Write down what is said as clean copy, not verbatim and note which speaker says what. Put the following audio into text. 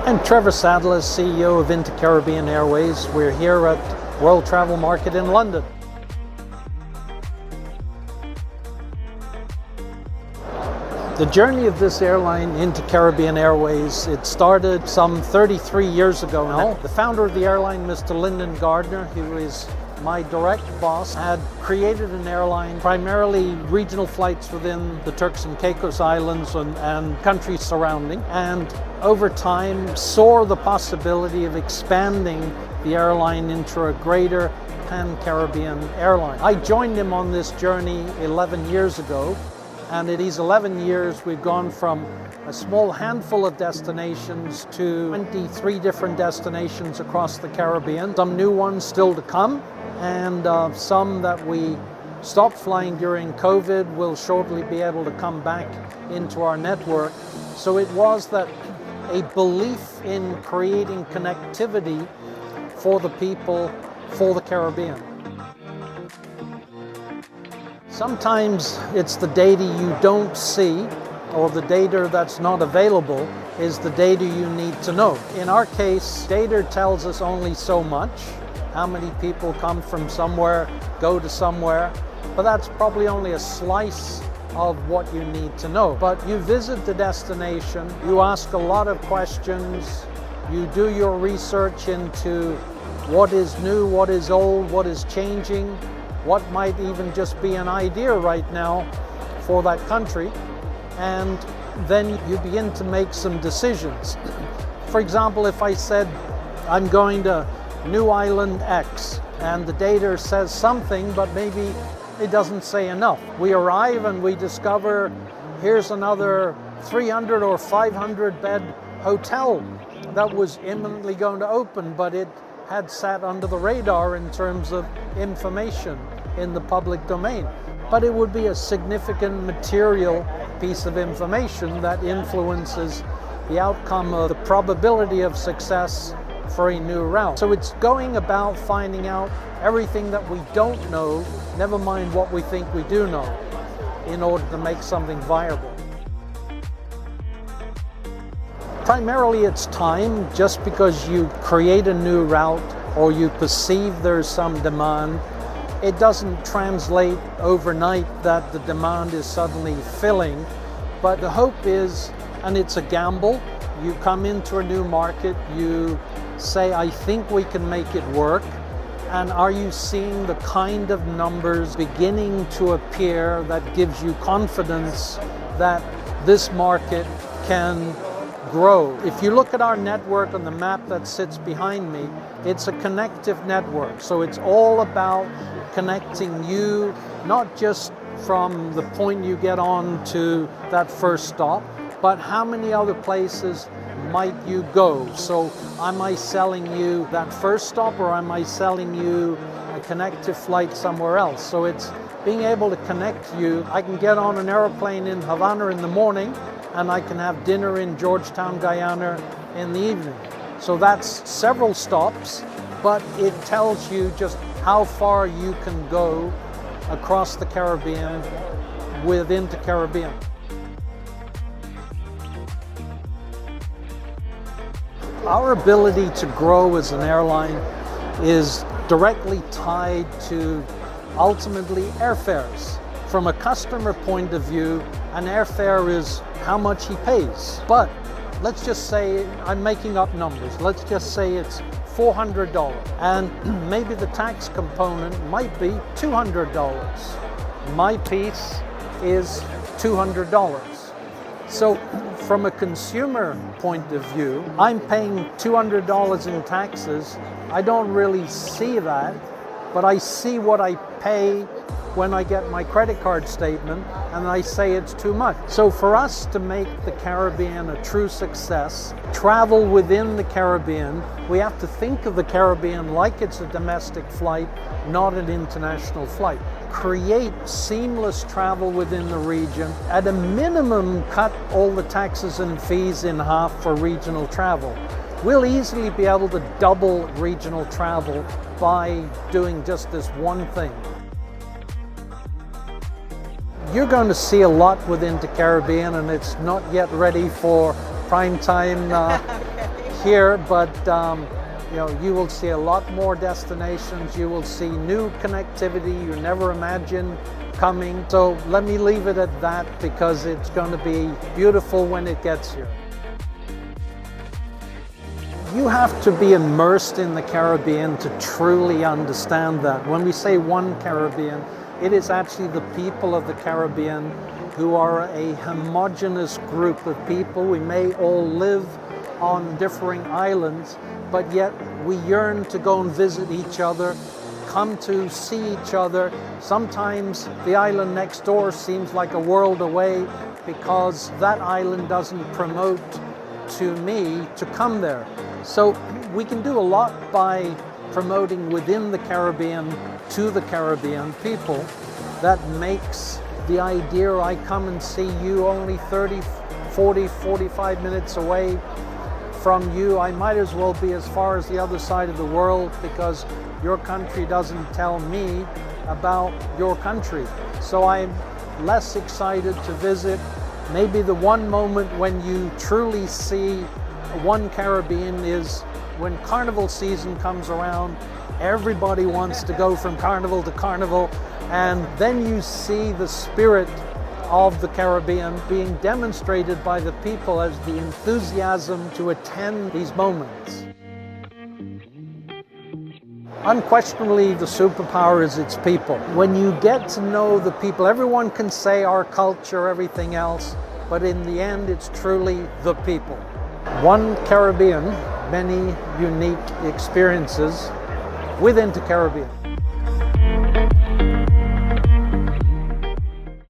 Speaker 1: I'm Trevor Sadler, CEO of interCaribbean Airways. We're here at World Travel Market in London. The journey of this airline, interCaribbean Airways, it started some 33 years ago now. The founder of the airline, Mr. Lyndon Gardner, who is my direct boss, had created an airline, primarily regional flights within the Turks and Caicos Islands and countries surrounding, and over time saw the possibility of expanding the airline into a greater pan-Caribbean airline. I joined him on this journey 11 years ago, and in these 11 years we've gone from a small handful of destinations to 23 different destinations across the Caribbean. Some new ones still to come, and some that we stopped flying during COVID will shortly be able to come back into our network. So it was that a belief in creating connectivity for the people, for the Caribbean. Sometimes it's the data you don't see, or the data that's not available is the data you need to know. In our case, data tells us only so much. How many people come from somewhere, go to somewhere, but that's probably only a slice of what you need to know. But you visit the destination, you ask a lot of questions, you do your research into what is new, what is old, what is changing, what might even just be an idea right now for that country, and then you begin to make some decisions. For example, if I said, I'm going to New Island X, and the data says something, but maybe it doesn't say enough. We arrive and we discover here's another 300 or 500 bed hotel that was imminently going to open, but it had sat under the radar in terms of information in the public domain. But it would be a significant material piece of information that influences the outcome of the probability of success for a new route. So it's going about finding out everything that we don't know, never mind what we think we do know, in order to make something viable. Primarily it's time. Just because you create a new route or you perceive there's some demand, it doesn't translate overnight that the demand is suddenly filling. But the hope is, and it's a gamble, you come into a new market, you say, I think we can make it work. And are you seeing the kind of numbers beginning to appear that gives you confidence that this market can grow? If you look at our network on the map that sits behind me, it's a connective network. So it's all about connecting you, not just from the point you get on to that first stop, but how many other places might you go? So am I selling you that first stop, or am I selling you a connective flight somewhere else? So it's being able to connect you. I can get on an airplane in Havana in the morning, and I can have dinner in Georgetown, Guyana in the evening. So that's several stops, but it tells you just how far you can go across the Caribbean within the Caribbean. Our ability to grow as an airline is directly tied to ultimately airfares. From a customer point of view, an airfare is how much he pays. But let's just say, I'm making up numbers, let's just say it's $400, and maybe the tax component might be $200. My piece is $200. So from a consumer point of view, I'm paying $200 in taxes. I don't really see that, but I see what I pay when I get my credit card statement, and I say it's too much. So for us to make the Caribbean a true success, travel within the Caribbean, we have to think of the Caribbean like it's a domestic flight, not an international flight. Create seamless travel within the region. At a minimum, cut all the taxes and fees in half for regional travel. We'll easily be able to double regional travel by doing just this one thing. You're going to see a lot within interCaribbean, and it's not yet ready for prime time here, but you will see a lot more destinations. You will see new connectivity you never imagined coming. So let me leave it at that, because it's going to be beautiful when it gets here. You have to be immersed in the Caribbean to truly understand that. When we say one Caribbean, it is actually the people of the Caribbean who are a homogeneous group of people. We may all live on differing islands, but yet we yearn to go and visit each other, come to see each other. Sometimes the island next door seems like a world away because that island doesn't promote to me to come there. So we can do a lot by promoting within the Caribbean to the Caribbean people. That makes the idea I come and see you only 30, 40, 45 minutes away from you. I might as well be as far as the other side of the world, because your country doesn't tell me about your country. So I'm less excited to visit. Maybe the one moment when you truly see one Caribbean is when Carnival season comes around. Everybody wants to go from carnival to carnival, and then you see the spirit of the Caribbean being demonstrated by the people as the enthusiasm to attend these moments. Unquestionably, the superpower is its people. When you get to know the people, everyone can say our culture, everything else, but in the end, it's truly the people. One Caribbean, many unique experiences with interCaribbean.